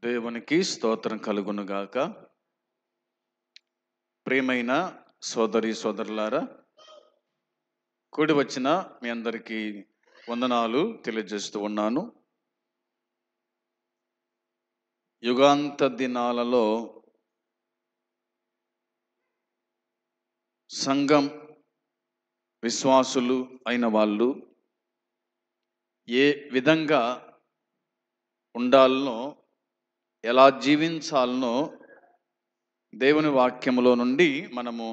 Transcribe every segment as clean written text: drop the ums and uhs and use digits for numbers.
దేవునికి స్తోత్రం కలుగునుగాక. ప్రియమైన సోదరి సోదరులారా, కూడి వచ్చిన మీ అందరికీ వందనాలు తెలియజేస్తూ ఉన్నాను. యుగాంత దినాలలో సంఘం విశ్వాసులు అయిన వాళ్ళు ఏ విధంగా ఉండాలనో, ఎలా జీవించాలనో దేవుని వాక్యములో నుండి మనము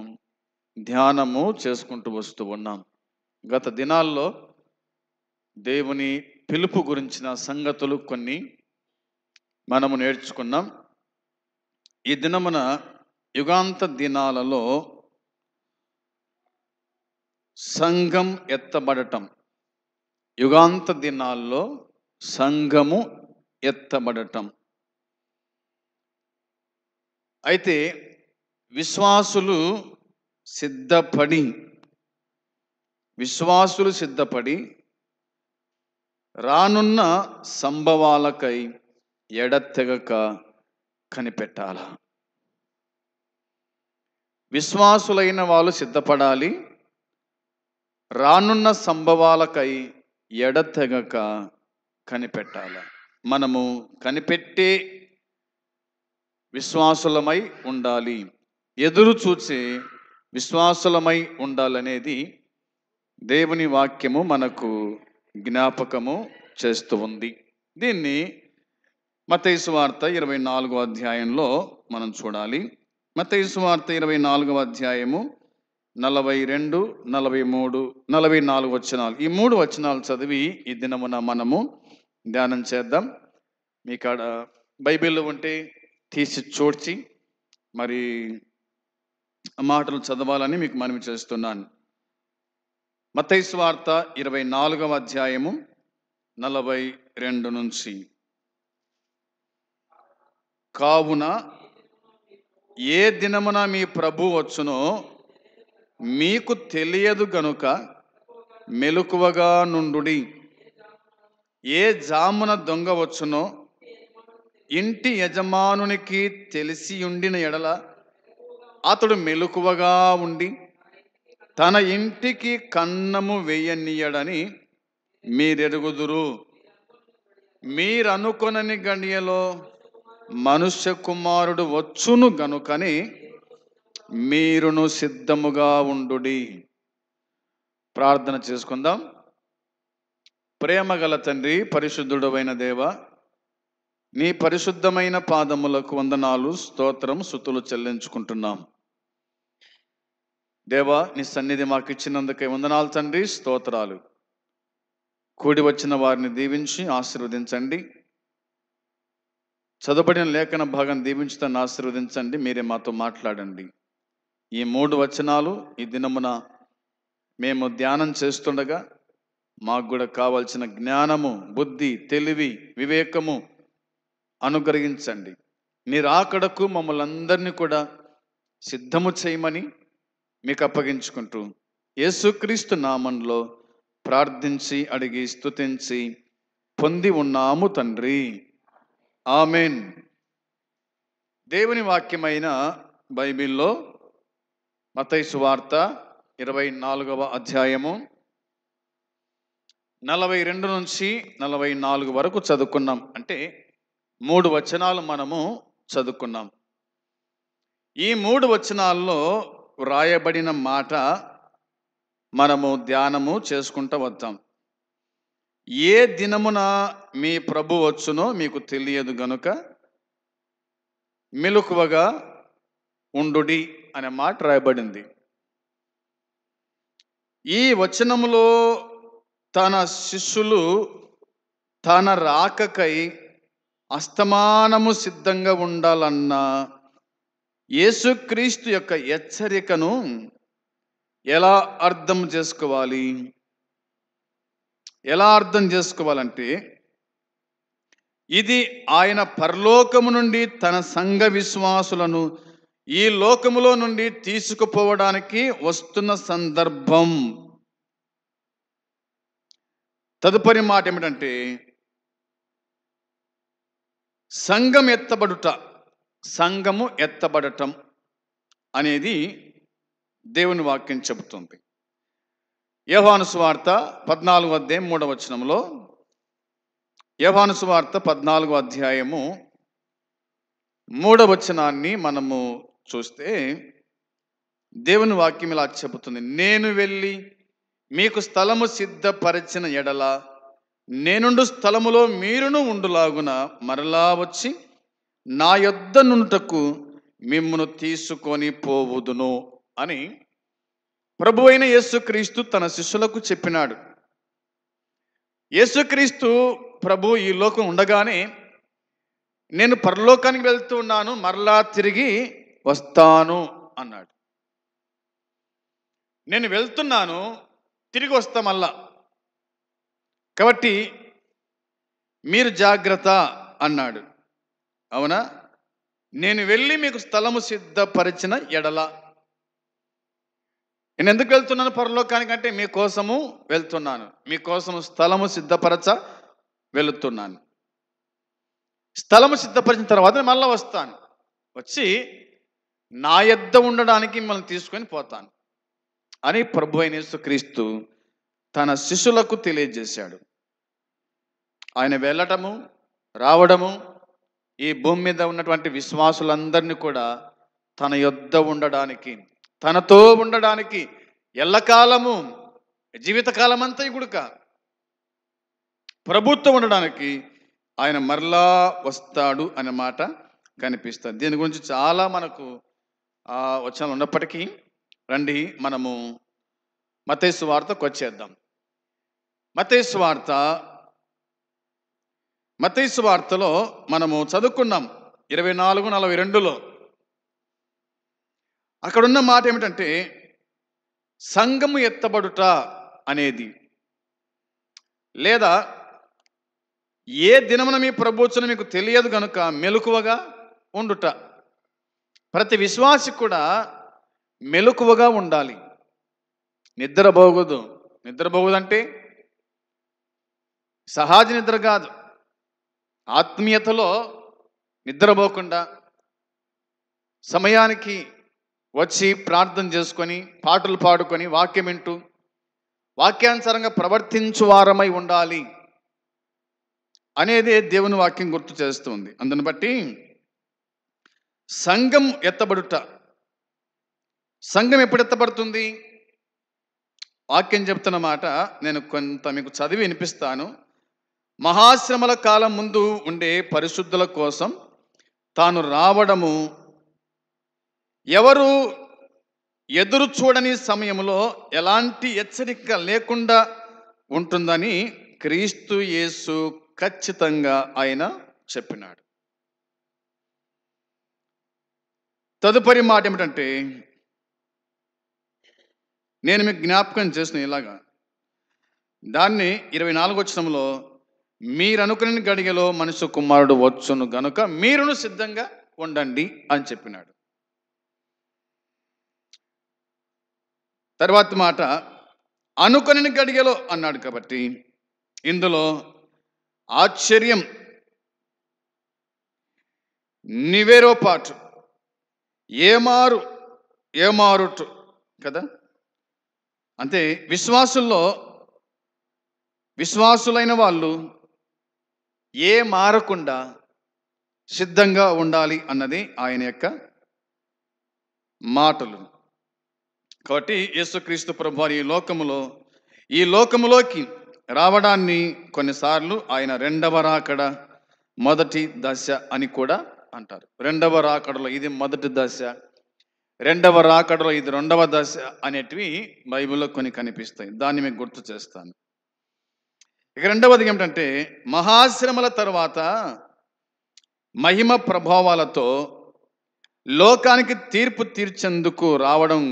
ధ్యానము చేసుకుంటూ వస్తూ ఉన్నాం. గత దినాల్లో దేవుని పిలుపు గురించిన సంగతులు కొన్ని మనము నేర్చుకున్నాం. ఈ దినమున యుగాంత దినాలలో సంఘం ఎత్తబడటం, యుగాంత దినాల్లో సంఘము ఎత్తబడటం. అయితే విశ్వాసులు సిద్ధపడి రానున్న సంభవాలకై ఎడతెగక కనిపెట్టాల. విశ్వాసులైన వాళ్ళు సిద్ధపడాలి, రానున్న సంభవాలకై ఎడతెగక కనిపెట్టాల. మనము కనిపెట్టే విశ్వాసులమై ఉండాలి, ఎదురు చూసే విశ్వాసులమై ఉండాలనేది దేవుని వాక్యము మనకు జ్ఞాపకము చేస్తూ ఉంది. దీన్ని మత్తయి సువార్త 24వ అధ్యాయంలో మనం చూడాలి. మత్తయి సువార్త 24వ అధ్యాయము 42, 43, 44 వచనాలు, ఈ 3 వచనాలు చదివి ఈ దినమున మనము ధ్యానం చేద్దాం. మీ కాడ బైబిల్లో ఉంటే తీసి చూడ్చి మరి మాటలు చదవాలని మీకు మనవి చేస్తున్నాను. మత్తయి సువార్త 24వ అధ్యాయము 42 నుంచి. కావున ఏ దినమున మీ ప్రభు వచ్చునో మీకు తెలియదు గనుక మెలకువగా నుండుడి. ఏ జామున దొంగ వచ్చునో ఇంటి యజమానునికి తెలిసి ఉండిన ఎడల అతడు మెలకువగా ఉండి తన ఇంటికి కన్నము వేయనీయడని మీరెరుగుదురు. మీరనుకొనని గడియలో మనుష్య కుమారుడు వచ్చును గనుకని మీరును సిద్ధముగా ఉండుడి. ప్రార్థన చేసుకుందాం. ప్రేమగల తండ్రి, పరిశుద్ధుడవైన దేవ, నీ పరిశుద్ధమైన పాదములకు వందనాలు, స్తోత్రం, స్తుతులు చెల్లించుకుంటున్నాం. దేవా, నీ సన్నిధి మాకు ఇచ్చినందుకే వందనాలు తండ్రి, స్తోత్రాలు. కూడి వచ్చిన వారిని దీవించి ఆశీర్వదించండి. చదవబడిన లేఖన భాగం దీవించుతాన్ని ఆశీర్వదించండి. మీరే మాతో మాట్లాడండి. ఈ 3 వచనాలు ఈ దినమున మేము ధ్యానం చేస్తుండగా మాకు కూడా కావలసిన జ్ఞానము, బుద్ధి, తెలివి, వివేకము అనుగ్రహించండి. నీ రాకడకు మమ్మల్ని అందరినీ కూడా సిద్ధము చేయమని మీకు అప్పగించుకుంటూ యేసుక్రీస్తు నామంలో ప్రార్థించి అడిగి స్తుతించి పొంది ఉన్నాము తండ్రి, ఆమెన్. దేవుని వాక్యమైన బైబిల్లో మత్తయి సువార్త 24వ అధ్యాయము 42 నుంచి 44 వరకు చదువుకున్నాం. అంటే 3 వచనాలు మనము చదువుకున్నాం. ఈ 3 వచనాల్లో వ్రాయబడిన మాట మనము ధ్యానము చేసుకుంటూ వద్దాం. ఏ దినమున మీ ప్రభు వచ్చునో మీకు తెలియదు గనుక మెలకువగా ఉండుడి అనే మాట రాయబడింది. ఈ వచనములో తన శిష్యులు తన రాకకై అస్తమానము సిద్ధంగా ఉండాలన్న యేసుక్రీస్తు యొక్క హెచ్చరికను ఎలా అర్థం చేసుకోవాలంటే, ఇది ఆయన పరలోకము నుండి తన సంఘ విశ్వాసులను ఈ లోకములో నుండి తీసుకుపోవడానికి వస్తున్న సందర్భం. తదుపరి మాట ఏమిటంటే, సంఘం ఎత్తబడుట, సంఘము ఎత్తబడటం అనేది దేవుని వాక్యం చెబుతుంది. యోహాను సువార్త 14వ అధ్యాయం 3వ వచనంలో, యోహాను సువార్త 14వ అధ్యాయము 3వ వచనాన్ని మనము చూస్తే దేవుని వాక్యం ఇలా చెబుతుంది: నేను వెళ్ళి మీకు స్థలము సిద్ధపరిచిన ఎడల నేనుండు స్థలములో మీరును ఉండులాగున మరలా వచ్చి నా యొద్ద నుండుటకు మిమ్మును తీసుకొని పోవుదును అని ప్రభువైన యేసుక్రీస్తు తన శిష్యులకు చెప్పినాడు. యేసుక్రీస్తు ప్రభు ఈ లోకం ఉండగానే నేను పరలోకానికి వెళ్తూ ఉన్నాను, మరలా తిరిగి వస్తాను అన్నాడు. నేను వెళ్తున్నాను, తిరిగి వస్తా మళ్ళా, కాబట్టి మీరు జాగ్రత్త అన్నాడు. అవునా? నేను వెళ్ళి మీకు స్థలము సిద్ధపరిచిన ఎడల. నేను ఎందుకు వెళ్తున్నాను పరలోకానికి అంటే మీకోసము వెళ్తున్నాను, మీకోసము స్థలము సిద్ధపరచ వెళుతున్నాను. స్థలము సిద్ధపరిచిన తర్వాత మళ్ళీ వస్తాను, వచ్చి నా యొద్ద ఉండడానికి మిమ్మల్ని తీసుకొని పోతాను అని ప్రభు అయిన యేసుక్రీస్తు తన శిష్యులకు తెలియజేశాడు. ఆయన వెళ్ళటము రావడము ఈ భూమి మీద ఉన్నటువంటి విశ్వాసులందరినీ కూడా తన యొద్ద ఉండడానికి, తనతో ఉండడానికి, ఎల్లకాలము జీవితకాలం అంతా గుడుక ప్రభుత్వం ఉండడానికి ఆయన మరలా వస్తాడు అనే మాట కనిపిస్తుంది. దీని గురించి చాలా మనకు వచనాలు ఉన్నప్పటికీ రండి మనము మత్తయి సువార్తకు వచ్చేద్దాం. మత్తయి సువార్తలో మనము చదువుకున్నాం 24:42లో. అక్కడున్న మాట ఏమిటంటే సంఘము ఎత్తబడుట అనేది, లేదా ఏ దినమున మీ ప్రభువును మీకు తెలియదు గనుక మెలకువగా ఉండుట. ప్రతి విశ్వాసి కూడా మెలకువగా ఉండాలి, నిద్రపోకూడదు. నిద్రపోకూడదంటే సహజ నిద్ర కాదు, ఆత్మీయతలో నిద్రపోకుండా సమయానికి వచ్చి ప్రార్థన చేసుకొని పాటలు పాడుకొని వాక్యం వింటూ వాక్యానుసారంగా ప్రవర్తించు వారమై ఉండాలి అనేది దేవుని వాక్యం గుర్తు చేస్తుంది. అందుని బట్టి సంఘం ఎత్తబడుట, సంఘం ఎప్పుడు ఎత్తబడుతుంది? వాక్యం చెప్తున్న మాట నేను కొంత మీకు చదివి వినిపిస్తాను. మహాశ్రమల కాలం ముందు ఉండే పరిశుద్ధుల కోసం తాను రావడము ఎవరు ఎదురు చూడని సమయంలో ఎలాంటి హెచ్చరిక లేకుండా ఉంటుందని క్రీస్తు యేసు ఖచ్చితంగా ఆయన చెప్పినాడు. తదుపరి మాట ఏమిటంటే, నేను మీకు జ్ఞాపకం చేసిన ఇలాగా దాన్ని 24వ వచనంలో, మీరనుకుని గడియలో మనుష్య కుమారుడు వచ్చును గనుక మీరును సిద్ధంగా ఉండండి అని చెప్పినాడు. తర్వాత మాట అనుకుని గడియలో అన్నాడు. కాబట్టి ఇందులో ఆశ్చర్యం, నివేరోపాటు, ఏమారుటు కదా. అంటే విశ్వాసులైన వాళ్ళు ఏ మారకుండా సిద్ధంగా ఉండాలి అన్నది ఆయన యొక్క మాటలు. కాబట్టి యేసుక్రీస్తు ప్రభువారు ఈ లోకములోకి రావడాన్ని కొన్నిసార్లు ఆయన రెండవ రాకడ మొదటి దశ అని కూడా అంటారు. రెండవ రాకడలో ఇది మొదటి దశ, రెండవ రాకడలో ఇది రెండవ దశ అనేటివి బైబిల్లో కొన్ని కనిపిస్తాయి. దాన్ని మీకు గుర్తు చేస్తాను. ఇక రెండవది ఏమిటంటే, మహాశ్రమల తర్వాత మహిమ ప్రభావాలతో లోకానికి తీర్పు తీర్చేందుకు రావడం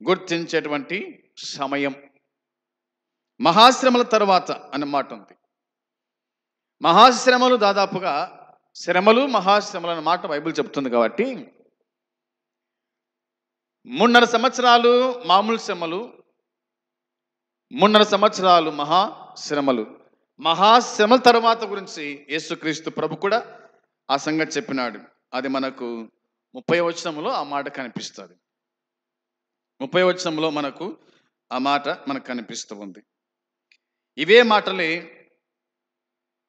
గుర్తించేటువంటి సమయం. మహాశ్రమల తర్వాత అన్నమాట ఉంది. మహాశ్రమలు దాదాపుగా మహాశ్రమలు అన్న మాట బైబిల్ చెప్తుంది. కాబట్టి 3.5 సంవత్సరాలు మామూలు శ్రమలు, 3.5 సంవత్సరాలు మహాశ్రమలు. మహాశ్రమల తర్వాత గురించి యేసుక్రీస్తు ప్రభు కూడా ఆ సంగతి చెప్పినాడు. అది మనకు 30వ వచనంలో ఆ మాట కనిపిస్తుంది. 30వ వచనంలో మనకు ఆ మాట మనకు కనిపిస్తూ ఉంది. ఇవే మాటలే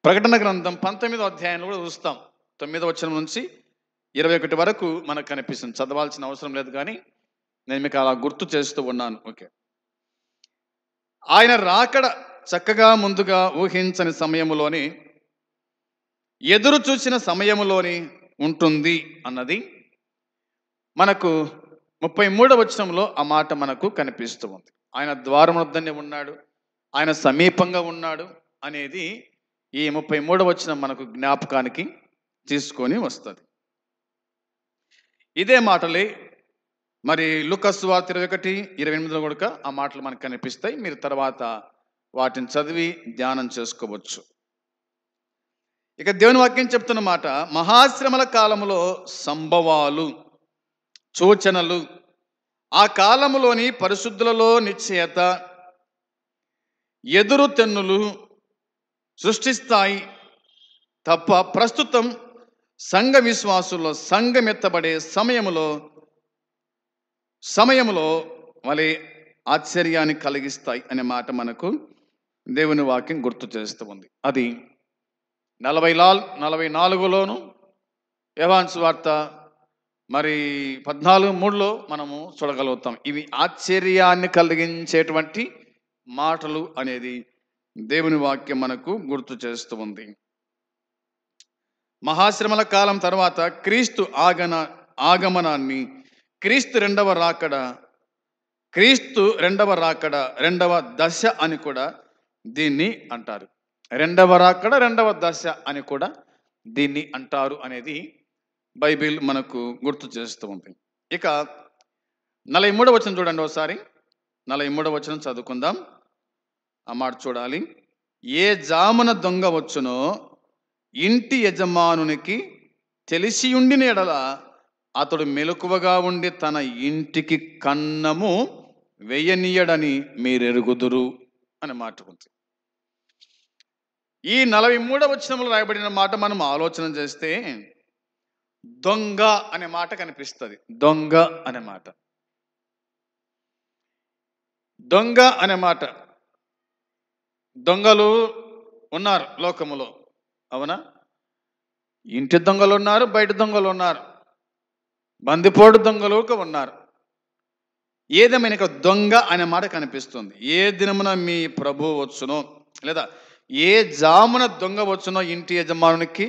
ప్రకటన గ్రంథం 19వ అధ్యాయంలో కూడా చూస్తాం. 9వ వచనం నుంచి 21 వరకు మనకు కనిపిస్తుంది. చదవాల్సిన అవసరం లేదు, కానీ నేను మీకు అలా గుర్తు చేస్తూ ఉన్నాను. ఓకే. ఆయన రాకడ చక్కగా ముందుగా ఊహించని సమయంలోని, ఎదురు చూసిన సమయంలోని ఉంటుంది అన్నది మనకు 33వ వచనంలో ఆ మాట మనకు కనిపిస్తూ ఉంది. ఆయన ద్వారం వద్దనే ఉన్నాడు, ఆయన సమీపంగా ఉన్నాడు అనేది ఈ 33వ వచనం మనకు జ్ఞాపకానికి తీసుకొని వస్తుంది. ఇదే మాటలే మరి లూకా సువార్త 21:28 కూడా ఆ మాటలు మనకు కనిపిస్తాయి. మీరు తర్వాత వాటిని చదివి ధ్యానం చేసుకోవచ్చు. ఇక దేవుని వాక్యం చెప్తున్న మాట, మహాశ్రమల కాలంలో సంభవాలు, సూచనలు, ఆ కాలములోని పరిశుద్ధులలో నిశ్చయత, ఎదురు తెన్నులు సృష్టిస్తాయి తప్ప ప్రస్తుతం సంఘ విశ్వాసుల్లో సంఘమెత్తబడే సమయములో వలె ఆశ్చర్యాన్ని కలిగిస్తాయి అనే మాట మనకు దేవుని వాక్యం గుర్తు చేస్తూ ఉంది. అది 44లోను యోహాను సువార్త మరి 14:3లో మనము చూడగలుగుతాం. ఇవి ఆశ్చర్యాన్ని కలిగించేటువంటి మాటలు అనేది దేవుని వాక్యం మనకు గుర్తు చేస్తూ ఉంది. మహాశ్రమల కాలం తర్వాత క్రీస్తు ఆగమనాన్ని, క్రీస్తు రెండవ రాకడ రెండవ దశ అని కూడా దీన్ని అంటారు. రెండవ రాకడ రెండవ దశ అని కూడా దీన్ని అంటారు అనేది బైబిల్ మనకు గుర్తు చేస్తూ ఉంది. ఇక 43వ వచనం చూడండి ఒకసారి. 43వ వచనం చదువుకుందాం. ఆ మాట చూడాలి. ఏ జామున దొంగ వచ్చునో ఇంటి యజమానునికి తెలిసి ఉండిన ఎడల అతడు మెలకువగా ఉండి తన ఇంటికి కన్నము వేయనీయడని మీరెరుగుదురు అనే మాట ఉంది. ఈ 43వ వచనంలో రాయబడిన మాట మనం ఆలోచన చేస్తే దొంగ అనే మాట కనిపిస్తుంది. దొంగ అనే మాట, దొంగ అనే మాట. దొంగలు ఉన్నారు లోకములో, అవునా? ఇంటి దొంగలు ఉన్నారు, బయట దొంగలు ఉన్నారు, బందిపోటు దొంగలు ఉన్నారు. ఏదేమైనా దొంగ అనే మాట కనిపిస్తుంది. ఏ దినమున మీ ప్రభు వచ్చునో, లేదా ఏ జామున దొంగ వచ్చునో ఇంటి యజమానునికి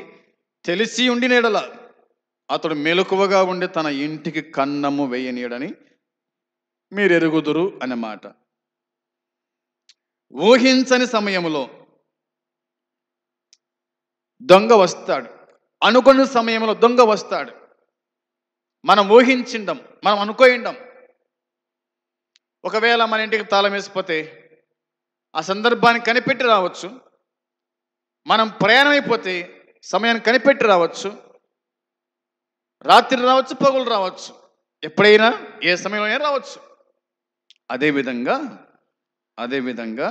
తెలిసి ఉండిన ఎడల అతడు మెలకువగా ఉండి తన ఇంటికి కన్నము వేయనీయడని మీరు ఎరుగుదురు అన్నమాట. ఊహించని సమయములో దొంగ వస్తాడు. అనుకున్న సమయంలో దొంగ వస్తాడు. మనం ఊహించిండం, మనం అనుకోయిండం. ఒకవేళ మన ఇంటికి తాళం వేసిపోతే ఆ సందర్భాన్ని కనిపెట్టి రావచ్చు. మనం ప్రయాణం అయిపోతే సమయాన్ని కనిపెట్టి రావచ్చు. రాత్రి రావచ్చు, పగులు రావచ్చు, ఎప్పుడైనా ఏ సమయంలో అయినా రావచ్చు. అదేవిధంగా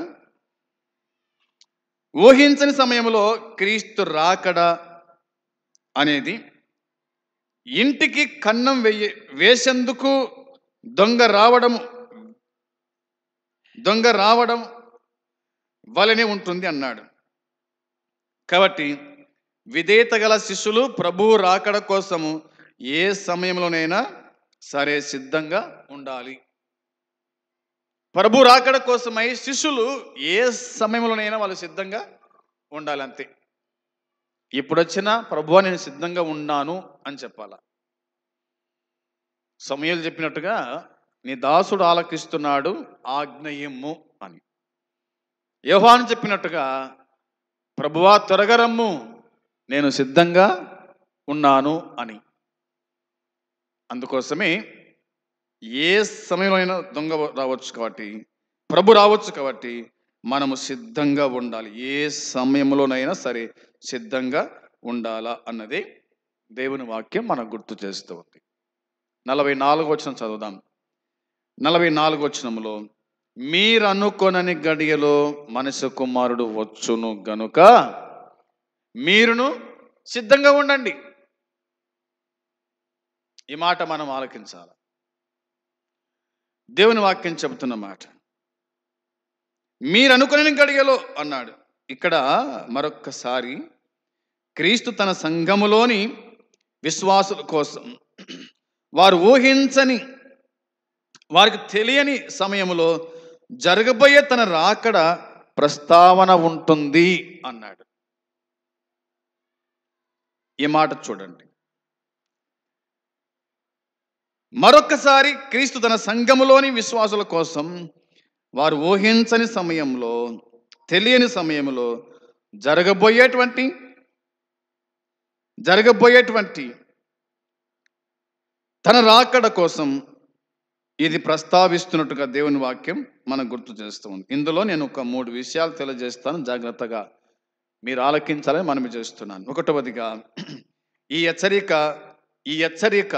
ఊహించని సమయంలో క్రీస్తు రాకడ అనేది ఇంటికి కన్నం వేసేందుకు దొంగ రావడం వలనే ఉంటుంది అన్నాడు. కాబట్టి విధేయత గల శిష్యులు ప్రభువు రాకడ కోసము ఏ సమయంలోనైనా సరే సిద్ధంగా ఉండాలి. ప్రభు రాకడ కోసమై శిష్యులు ఏ సమయంలోనైనా వాళ్ళు సిద్ధంగా ఉండాలి, అంతే. ఎప్పుడొచ్చినా ప్రభువా నేను సిద్ధంగా ఉన్నాను అని చెప్పాలా. సమూయేలు చెప్పినట్టుగా నీ దాసుడు ఆలకిస్తున్నాడు, ఆజ్ఞయిమ్ము అని. యోహాను చెప్పినట్టుగా ప్రభువా త్వరగా రమ్ము, నేను సిద్ధంగా ఉన్నాను అని. అందుకోసమే ఏ సమయంలో అయినా దొంగ రావచ్చు కాబట్టి, ప్రభు రావచ్చు కాబట్టి మనము సిద్ధంగా ఉండాలి. ఏ సమయంలోనైనా సరే సిద్ధంగా ఉండాలా అన్నది దేవుని వాక్యం మనకు గుర్తు చేస్తూ ఉంది. 44వ వచనం చదువుదాం. 44వ వచనంలో మీరనుకొనని గడియలో మనుష్య కుమారుడు వచ్చును గనుక మీరును సిద్ధంగా ఉండండి. ఈ మాట మనం ఆలకించాలి. దేవుని వాక్యం చెబుతున్న మాట. మీరనుకొనని గడియలో అన్నాడు. ఇక్కడ మరొక్కసారి క్రీస్తు తన సంఘములోని విశ్వాసుల కోసం వారు ఊహించని, వారికి తెలియని సమయంలో జరగబోయే తన రాకడ ప్రస్తావన ఉంటుంది అన్నాడు. ఈ మాట చూడండి. మరొక్కసారి క్రీస్తు తన సంఘములోని విశ్వాసుల కోసం వారు ఊహించని సమయంలో, తెలియని సమయంలో జరగబోయేటువంటి తన రాకడ కోసం ఇది ప్రస్తావిస్తున్నట్టుగా దేవుని వాక్యం మనకు గుర్తు చేస్తుంది. ఇందులో నేను ఒక 3 విషయాలు తెలియజేస్తాను. జాగ్రత్తగా మీరు ఆలకించాలని మనవి చేస్తున్నాను. ఒకటవదిగా ఈ హెచ్చరిక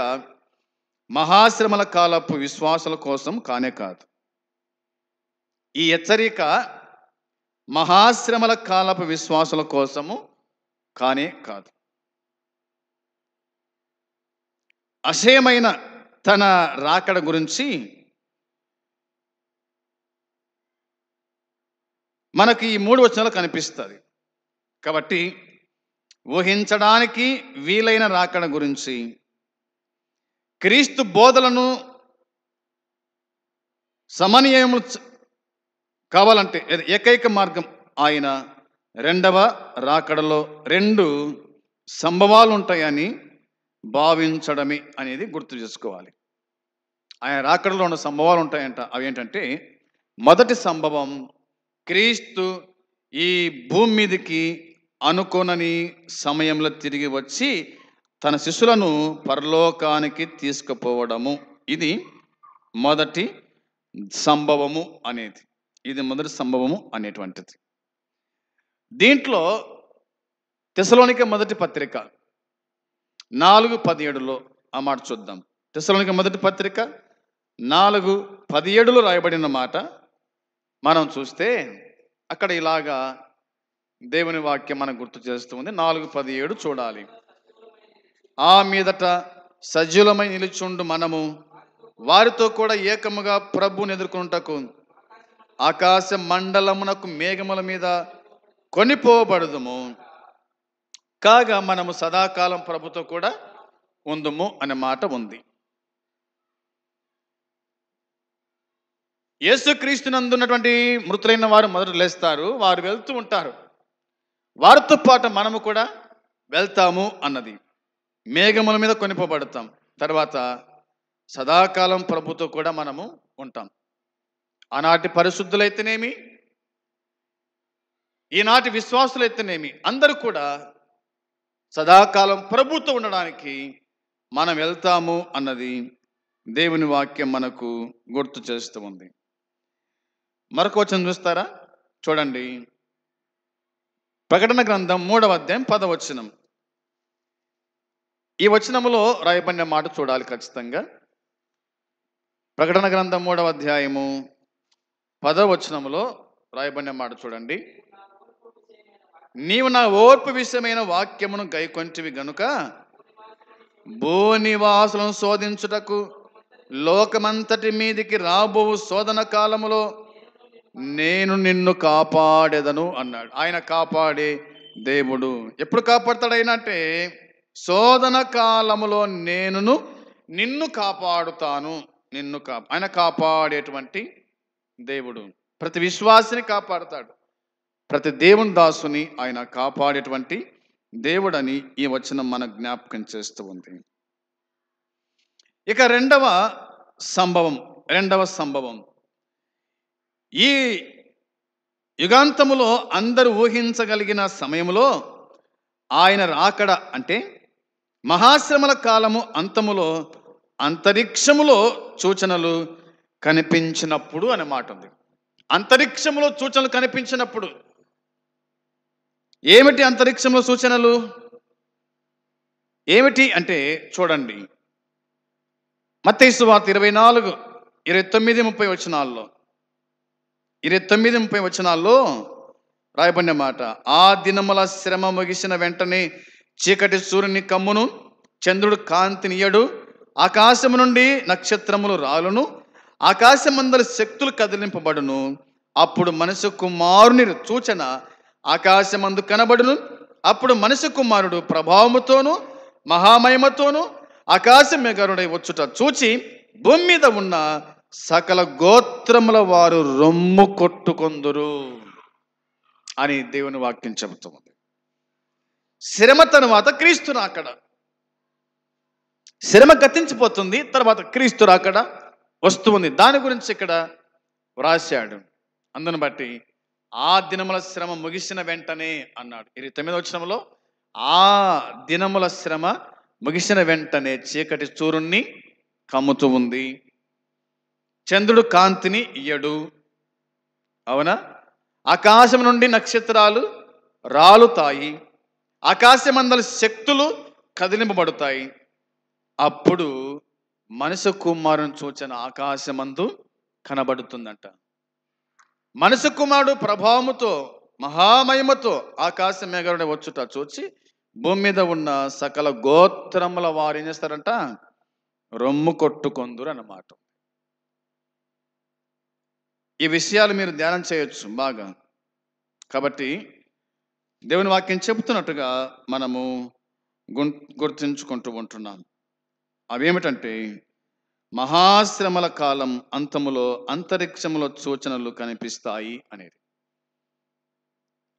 మహాశ్రమల కాలపు విశ్వాసుల కోసం కానే కాదు. ఈ హెచ్చరిక మహాశ్రమల కాలపు విశ్వాసుల కోసము కానే కాదు. అక్షయమైన తన రాకడ గురించి మనకి ఈ 3 వచనాలు కనిపిస్తుంది. కాబట్టి ఊహించడానికి వీలైన రాకడ గురించి, క్రీస్తు బోధలను సమన్వయము కావాలంటే ఏకైక మార్గం ఆయన రెండవ రాకడలో 2 సంభవాలు ఉంటాయని భావించడమే అనేది గుర్తు చేసుకోవాలి. ఆయన రాకడలో ఉన్న సంభవాలు ఉంటాయంట. అవి ఏంటంటే, మొదటి సంభవం క్రీస్తు ఈ భూమి మీదకి అనుకోనని సమయంలో తిరిగి వచ్చి తన శిష్యులను పరలోకానికి తీసుకుపోవడము. ఇది మొదటి సంభవము అనేది. ఇది మొదటి సంభవము అనేటువంటిది. దీంట్లో తెస్సలోనిక మొదటి పత్రిక 4:17లో ఆ మాట చూద్దాం. తెస్సలోనిక మొదటి పత్రిక 4:17లో రాయబడిన మాట మనం చూస్తే అక్కడ ఇలాగా దేవుని వాక్యం మనకు గుర్తు చేస్తుంది. 4:17 చూడాలి. ఆ మీదట సజీలమై నిలుచుండు మనము వారితో కూడా ఏకముగా ప్రభువుని ఎదుర్కొనుటకు ఆకాశ మండలమునకు మేఘముల మీద కొనిపోబడుదుము. కాగా మనము సదాకాలం ప్రభుతో కూడా ఉందుము అనే మాట ఉంది. యేసుక్రీస్తునందున్నటువంటి మృతులైన వారు మొదట లేస్తారు. వారు వెళ్తూ ఉంటారు. వారితో పాటు మనము కూడా వెళ్తాము అన్నది. మేఘముల మీద కొనిపోబడతాం. తర్వాత సదాకాలం ప్రభుతో కూడా మనము ఉంటాం. ఆనాటి పరిశుద్ధులైతేనేమి, ఈనాటి విశ్వాసులైతేనేమి, అందరూ కూడా సదాకాలం ప్రభుతో ఉండడానికి మనం వెళ్తాము అన్నది దేవుని వాక్యం మనకు గుర్తు చేస్తూ ఉంది. మరొక వచనం చూస్తారా? చూడండి. ప్రకటన గ్రంథం 3వ అధ్యాయం 10వ వచనం. ఈ వచనములో రాయబడిన మాట చూడాలి ఖచ్చితంగా. ప్రకటన గ్రంథం 3వ అధ్యాయము 10వ వచనములో రాయబడిన మాట చూడండి. నీవు నా ఓర్పు విషయమైన వాక్యమును గైకొంటివి గనుక భూనివాసులను శోధించుటకు లోకమంతటి మీదికి రాబో శోధన కాలములో నేను నిన్ను కాపాడేదను అన్నాడు. ఆయన కాపాడే దేవుడు. ఎప్పుడు కాపాడతాడు ఆయన అంటే, శోధన కాలములో నేను నిన్ను కాపాడుతాను. ఆయన కాపాడేటువంటి దేవుడు. ప్రతి విశ్వాసిని కాపాడుతాడు. ప్రతి దేవుని దాసుని ఆయన కాపాడేటువంటి దేవుడని ఈ వచనం మన జ్ఞాపకం చేస్తూ ఉంది. ఇక రెండవ సంభవం ఈ యుగాంతములో అందరూ ఊహించగలిగిన సమయంలో ఆయన రాకడ అంటే మహాశ్రమల కాలము అంతములో అంతరిక్షములో సూచనలు కనిపించినప్పుడు అనే మాట ఉంది. అంతరిక్షంలో సూచనలు కనిపించినప్పుడు ఏమిటి? అంతరిక్షంలో సూచనలు ఏమిటి అంటే చూడండి. మత్తయి సువార్త 24:29-30 వచనాల్లో 29-30 వచనాల్లో రాయబడిన మాట, ఆ దినముల శ్రమ ముగిసిన వెంటనే చీకటి సూర్యుని కమ్మును, చంద్రుడు కాంతినియడు, ఆకాశము నుండి నక్షత్రములు రాలును, ఆకాశమందరి శక్తులు కదిలింపబడును. అప్పుడు మనుష్య కుమారుని సూచన ఆకాశమందు కనబడును. అప్పుడు మనుష్య కుమారుడు ప్రభావముతోను మహామహిమతోను ఆకాశ మేఘరుడై వచ్చుట చూచి భూమి మీద ఉన్న సకల గోత్రముల వారు రొమ్ము కొట్టుకొందురు అని దేవుని వాక్యం చెబుతుంది. శ్రమ తర్వాత క్రీస్తు రాకడ. శ్రమ గతించిపోతుంది, తర్వాత క్రీస్తు రాకడ వస్తూ ఉంది. దాని గురించి ఇక్కడ వ్రాశాడు. అందును బట్టి ఆ దినముల శ్రమ ముగిసిన వెంటనే అన్నాడు. 29వ వచనంలో ఆ దినముల శ్రమ ముగిసిన వెంటనే చీకటి సూర్యుని కమ్ముతూ ఉంది, చంద్రుడు కాంతిని ఇయ్యడు. అవునా? ఆకాశం నుండి నక్షత్రాలు రాలుతాయి, ఆకాశమందలి శక్తులు కదిలింపబడతాయి. అప్పుడు మనుష్య కుమారుని సూచన ఆకాశమందు కనబడుతుందంట. మనుష్య కుమారుడు ప్రభావముతో మహామహిమతో ఆకాశ మేఘరుడ వచ్చుట చూచి భూమి మీద ఉన్న సకల గోత్రముల వారు ఏం చేస్తారంట? రొమ్ము కొట్టుకొందురు అన్నమాట. ఈ విషయాలు మీరు ధ్యానం చేయొచ్చు బాగా. కాబట్టి దేవుని వాక్యం చెబుతున్నట్టుగా మనము గుర్తుంచుకుంటూ ఉంటున్నాం. అవేమిటంటే, మహాశ్రమల కాలం అంతములో అంతరిక్షములో సూచనలు కనిపిస్తాయి అనేది.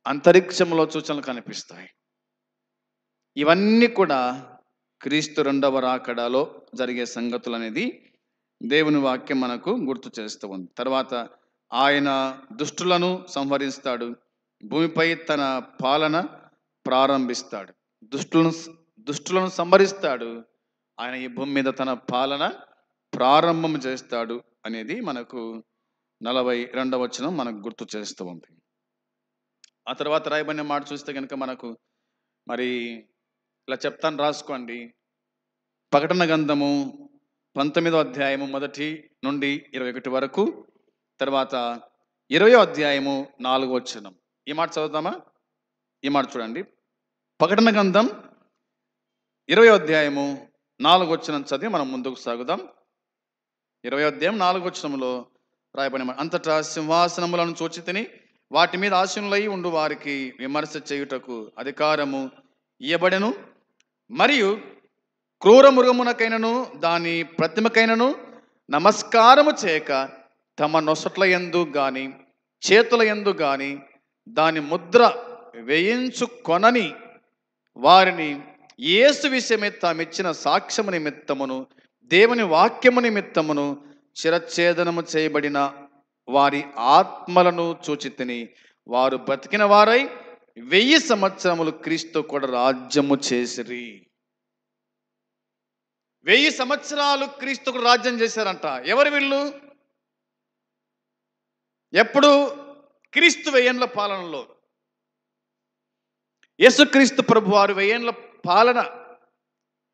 అంతరిక్షములో సూచనలు కనిపిస్తాయి. ఇవన్నీ కూడా క్రీస్తు రెండవ రాకడలో జరిగే సంగతులు అనేది దేవుని వాక్యం మనకు గుర్తు చేస్తూ ఉంది. తర్వాత ఆయన దుష్టులను సంహరిస్తాడు, భూమిపై తన పాలన ప్రారంభిస్తాడు. దుష్టులను సంహరిస్తాడు, ఆయన ఈ భూమి మీద తన పాలన ప్రారంభం చేస్తాడు అనేది మనకు 42వ వచనం మనకు గుర్తు చేస్తూ ఉంది. ఆ తర్వాత రాయబడిన మాట చూస్తే కనుక మనకు మరి ఇలా చెప్తాను, రాసుకోండి. ప్రకటన గ్రంథము 19వ అధ్యాయము 1 నుండి 21 వరకు, తర్వాత 20వ అధ్యాయము 4వ వచనం. ఈ మాట చదువుతామా? ఈ మాట చూడండి. ప్రకటన గ్రంథం 20వ అధ్యాయము 4వ వచనం చదివి మనం ముందుకు సాగుదాం. 20వ అధ్యాయం 4వ వచనంలో రాయబడిన, అంతటా సింహాసనములను చూచితిని, వాటి మీద ఆసీనులై ఉండు వారికి విమర్శ చేయుటకు అధికారము ఇయ్యబడెను, మరియు క్రూర మృగమునకైనను దాని ప్రతిమకైనను నమస్కారము చేయక తమ నొసట్ల యందు గాని చేతుల యందు గాని దాని ముద్ర వేయించుకొనని వారిని యేసు విషయమై తామిచ్చిన సాక్ష్యము నిమిత్తమును దేవుని వాక్యము నిమిత్తమును శిరచ్ఛేదనము చేయబడిన వారి ఆత్మలను చూచితిని. వారు బ్రతికిన వారై 1000 సంవత్సరములు క్రీస్తు కూడా రాజ్యము చేసిరి. 1000 సంవత్సరాలు క్రీస్తుకు రాజ్యం చేశారంట. ఎవరు వీళ్ళు? ఎప్పుడు? క్రీస్తు 1000 ఏళ్ల పాలనలో. యేసుక్రీస్తు ప్రభు వారు 1000 ఏళ్ల పాలన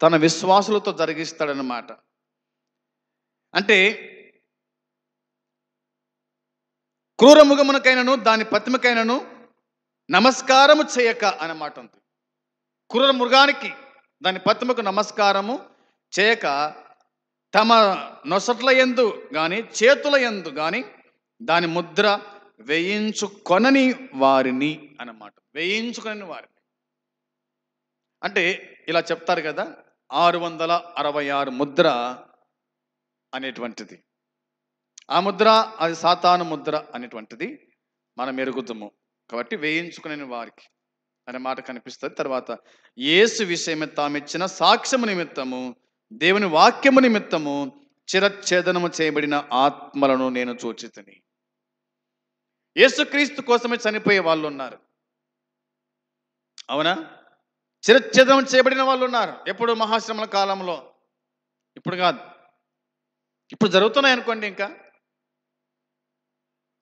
తన విశ్వాసులతో జరిగిస్తాడన్నమాట. అంటే క్రూర మృగమునకైనను దాని ప్రతిమకైనను నమస్కారము చేయక అన్నమాట ఉంది. క్రూర మృగానికి దాని ప్రతిమకు నమస్కారము చేయక తమ నొసట్ల యందు గాని చేతుల యందు గాని దాని ముద్ర వేయించుకొనని వారిని అన్నమాట. వేయించుకొనని వారిని అంటే ఇలా చెప్తారు కదా, 666 ముద్ర అనేటువంటిది. ఆ ముద్ర అది సాతాను ముద్ర అనేటువంటిది మనం ఎరుగుతాము. కాబట్టి వేయించుకునే వారికి అనే మాట కనిపిస్తుంది. తర్వాత యేసు విషయమే తామిచ్చిన సాక్ష్యము నిమిత్తము దేవుని వాక్యము నిమిత్తము చిరచ్ఛేదనము చేయబడిన ఆత్మలను నేను చూచితిని. యేసుక్రీస్తు కోసమే చనిపోయే వాళ్ళు ఉన్నారు. అవునా? చిరచ్ఛేదనం చేయబడిన వాళ్ళు ఉన్నారు. ఎప్పుడు? మహాశ్రమల కాలంలో. ఇప్పుడు కాదు, ఇప్పుడు జరుగుతున్నాయి అనుకోండి. ఇంకా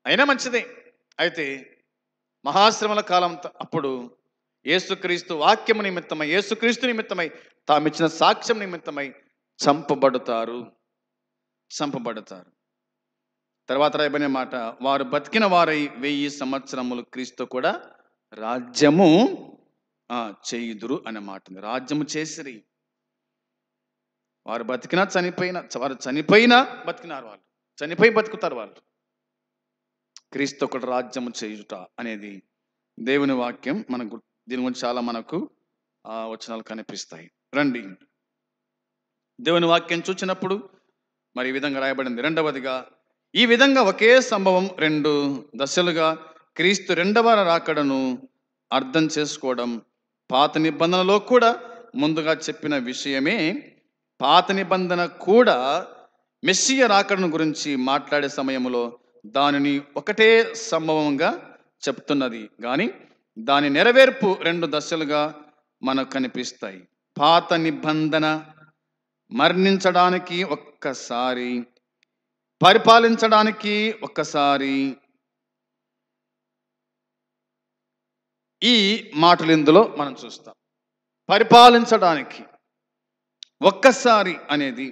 అయినా మంచిదే. అయితే మహాశ్రమల కాలం అప్పుడు యేసుక్రీస్తు వాక్యము నిమిత్తమై, యేసుక్రీస్తు నిమిత్తమై తామిచ్చిన సాక్ష్యం నిమిత్తమై చంపబడతారు. తర్వాత రాయబడిన మాట, వారు బతికిన వారై 1000 సంవత్సరములు క్రీస్తు కూడా రాజ్యము చేయుదురు అనే మాట ఉంది. రాజ్యము చేసిరి. వారు బతికినా చనిపోయినా, వారు చనిపోయినా బతికినారు, వాళ్ళు చనిపోయి బతుకుతారు వాళ్ళు. క్రీస్తు ఒకటి రాజ్యము చేయుట అనేది దేవుని వాక్యం. మనకు దీని గురించి చాలా మనకు వచనాలు కనిపిస్తాయి. రండి, దేవుని వాక్యం చూసినప్పుడు మరి ఈ విధంగా రాయబడింది. రెండవదిగా, ఈ విధంగా ఒకే సంభవం 2 దశలుగా క్రీస్తు రెండవ రాకడను అర్థం చేసుకోవడం పాత నిబంధనలో కూడా ముందుగా చెప్పిన విషయమే. పాత నిబంధన కూడా మెస్సియ రాకడను గురించి మాట్లాడే సమయంలో దానిని ఒకటే సంభవంగా చెప్తున్నది, కానీ దాని నెరవేర్పు 2 దశలుగా మనకు కనిపిస్తాయి. పాత నిబంధన మరణించడానికి ఒక్కసారి, పరిపాలించడానికి ఒక్కసారి. ఈ మాటలు ఇందులో మనం చూస్తాం. పరిపాలించడానికి ఒక్కసారి అనేది,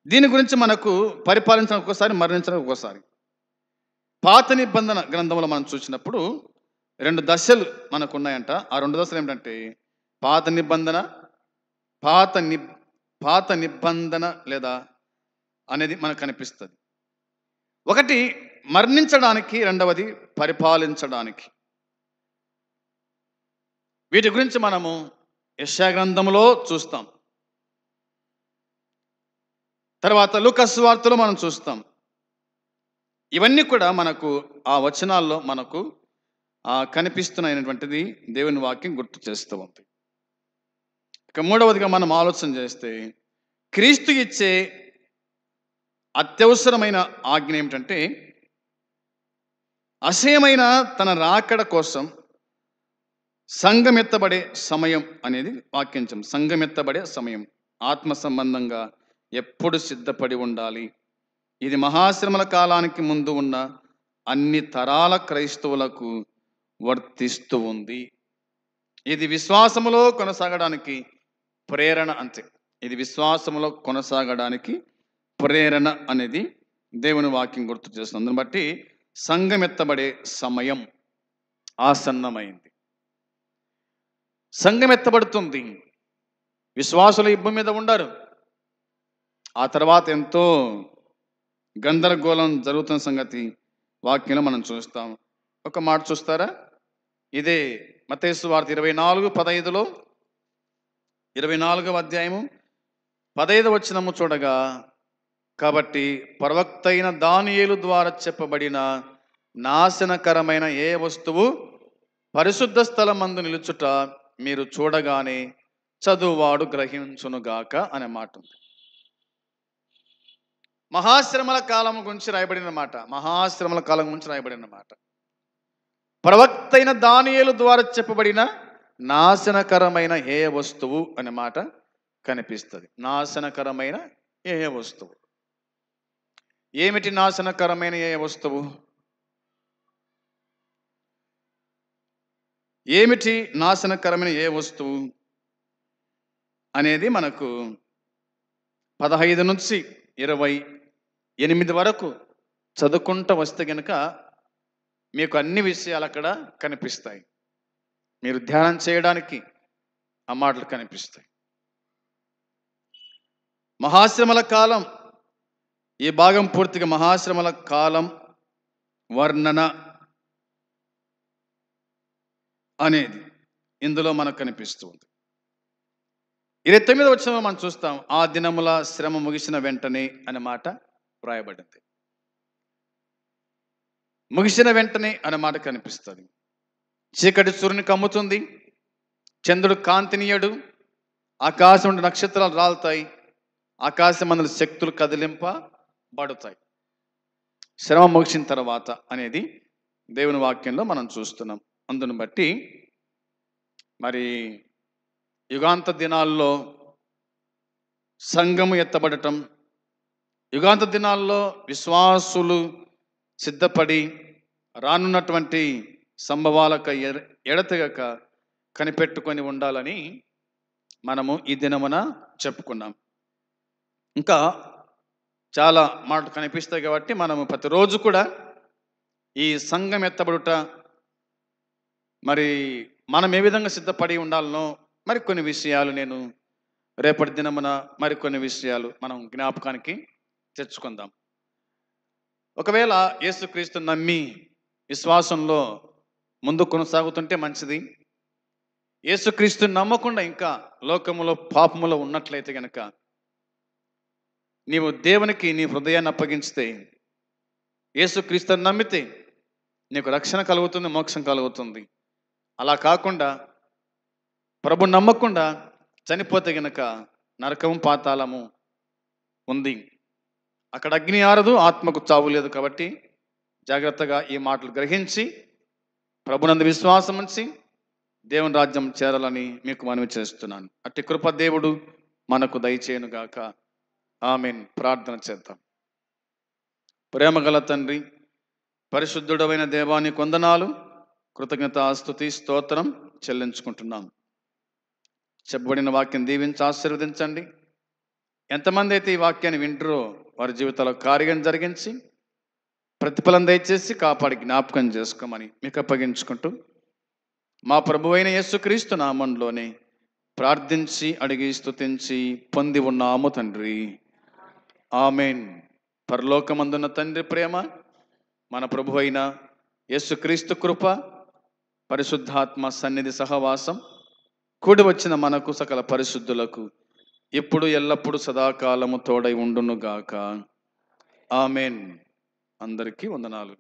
దీని గురించి మనకు పరిపాలించడానికి ఒక్కసారి, మరణించడానికి ఒక్కసారి. పాత నిబంధన గ్రంథంలో మనం చూసినప్పుడు 2 దశలు మనకు ఉన్నాయంట. ఆ 2 దశలు ఏమిటంటే, పాత నిబంధన లేదా అనేది మనకు కనిపిస్తుంది. ఒకటి మరణించడానికి, రెండవది పరిపాలించడానికి. వీటి గురించి మనము యెషయా గ్రంథంలో చూస్తాం. తర్వాత లూకా సువార్తలో మనం చూస్తాం. ఇవన్నీ కూడా మనకు ఆ వచనాల్లో మనకు కనిపిస్తున్నటువంటిది దేవుని వాక్యం గుర్తు చేస్తూ ఉంది. ఇక మూడవదిగా మనం ఆలోచన చేస్తే, క్రీస్తు ఇచ్చే అత్యవసరమైన ఆజ్ఞ ఏమిటంటే, అసహ్యమైన తన రాకడ కోసం సంఘమెత్తబడే సమయం అనేది వాక్యం. సంఘమెత్తబడే సమయం ఆత్మ సంబంధంగా ఎప్పుడు సిద్ధపడి ఉండాలి. ఇది మహాశ్రమల కాలానికి ముందు ఉన్న అన్ని తరాల క్రైస్తవులకు వర్తిస్తూ ఉంది. ఇది విశ్వాసములో కొనసాగడానికి ప్రేరణ అంతే. ఇది విశ్వాసములో కొనసాగడానికి ప్రేరణ అనేది దేవుని వాక్యం గుర్తు చేస్తుంది. అందుని బట్టి సంఘమెత్తబడే సమయం ఆసన్నమైంది. సంఘమెత్తబడుతుంది. విశ్వాసులు ఈ భూమి మీద ఉండరు. ఆ తర్వాత ఎంతో గందరగోళం జరుగుతున్న సంగతి వాక్యంలో మనం చూస్తాం. ఒక మాట చూస్తారా? ఇదే మత్తయి సువార్త 24:15లో, 24వ అధ్యాయము 15వ వచనము చూడగా, కాబట్టి ప్రవక్త అయిన దానియేలు ద్వారా చెప్పబడిన నాశనకరమైన ఏ వస్తువు పరిశుద్ధ స్థలమందు నిలుచుట మీరు చూడగానే చదువువాడు గ్రహించునుగాక అనే మాట ఉంది. మహాశ్రమల కాలం గురించి రాయబడిన మాట. మహాశ్రమల కాలం గురించి రాయబడిన మాట. ప్రవక్త అయిన దానియేలు ద్వారా చెప్పబడిన నాశనకరమైన ఏ వస్తువు అనే మాట కనిపిస్తుంది. నాశనకరమైన ఏ వస్తువు. ఏమిటి నాశనకరమైన ఏ వస్తువు? ఏమిటి నాశనకరమైన ఏ వస్తువు అనేది మనకు 15 నుంచి 28 వరకు చదువుకుంటూ వస్తే కనుక మీకు అన్ని విషయాలు అక్కడ కనిపిస్తాయి. మీరు ధ్యానం చేయడానికి ఆ మాటలు కనిపిస్తాయి. మహాశ్రమల కాలం, ఈ భాగం పూర్తిగా మహాశ్రమల కాలం వర్ణన అనేది ఇందులో మనకు కనిపిస్తుంది. 29వ వచనంలో మనం చూస్తాం, ఆ దినముల శ్రమ ముగిసిన వెంటనే అనే మాట వ్రాయబడింది. ముగిసిన వెంటనే అనే మాట కనిపిస్తుంది. చీకటి సూర్యుని కమ్ముతుంది, చంద్రుడు కాంతినీయడు, ఆకాశం నుండి నక్షత్రాలు రాలుతాయి, ఆకాశమందుల శక్తులు కదిలింపబడతాయి. శ్రమ ముగిసిన తర్వాత అనేది దేవుని వాక్యంలో మనం చూస్తున్నాం. అందును బట్టి మరి యుగాంత దినాల్లో సంఘము ఎత్తబడటం, యుగాంత దినాల్లో విశ్వాసులు సిద్ధపడి రానున్నటువంటి సంభవాలకు ఎడతెగక కనిపెట్టుకొని ఉండాలని మనము ఈ దినమున చెప్పుకున్నాం. ఇంకా చాలా మాటలు కనిపిస్తాయి కాబట్టి మనము ప్రతిరోజు కూడా ఈ సంఘం ఎత్తబడుట, మరి మనం ఏ విధంగా సిద్ధపడి ఉండాలనో మరికొన్ని విషయాలు నేను రేపటి దినమున మరికొన్ని విషయాలు మనం జ్ఞాపకానికి తెచ్చుకుందాం. ఒకవేళ యేసుక్రీస్తు నమ్మి విశ్వాసంలో ముందు కొనసాగుతుంటే మంచిది. యేసుక్రీస్తు నమ్మకుండా ఇంకా లోకములో పాపములో ఉన్నట్లయితే గనక నీవు దేవునికి నీ హృదయాన్ని అప్పగించితే, యేసుక్రీస్తుని నమ్మితే నీకు రక్షణ కలుగుతుంది, మోక్షం కలుగుతుంది. అలా కాకుండా ప్రభు నమ్మకుండా చనిపోతే గనక నరకము పాతాళము ఉంది. అక్కడ అగ్ని ఆరదు, ఆత్మకు చావు లేదు. కాబట్టి జాగ్రత్తగా ఈ మాటలు గ్రహించి ప్రభునందు విశ్వాసం ఉంచి దేవుని రాజ్యం చేరాలని మీకు మనవి చేస్తున్నాను. అట్టి కృప దేవుడు మనకు దయచేయునుగాక. ఆమేన్. ప్రార్థన చేద్దాం. ప్రేమగల తండ్రి, పరిశుద్ధుడమైన దేవాని కొందనాలు, కృతజ్ఞత స్తుతి స్తోత్రం చెల్లించుకుంటున్నాం. చెప్పబడిన వాక్యం దీవించి ఆశీర్వదించండి. ఎంతమంది అయితే ఈ వాక్యాన్ని వింటారో వారి జీవితాల్లో కార్యం జరిగించి ప్రతిఫలం దయచేసి కాపాడి జ్ఞాపకం చేసుకోమని మీకు అప్పగించుకుంటూ మా ప్రభువైన యేసుక్రీస్తు నామంలోనే ప్రార్థించి అడిగి స్తుతించి పొంది ఉన్నాము తండ్రి. ఆమేన్. పరలోకమందున్న తండ్రి ప్రేమ, మన ప్రభువైన యేసుక్రీస్తు కృప, పరిశుద్ధాత్మ సన్నిధి సహవాసం కూడి వచ్చిన మనకు సకల పరిశుద్ధులకు ఇప్పుడు ఎల్లప్పుడు సదాకాలము తోడై ఉండునుగాక. ఆమేన్. అందరికీ వందనాలు.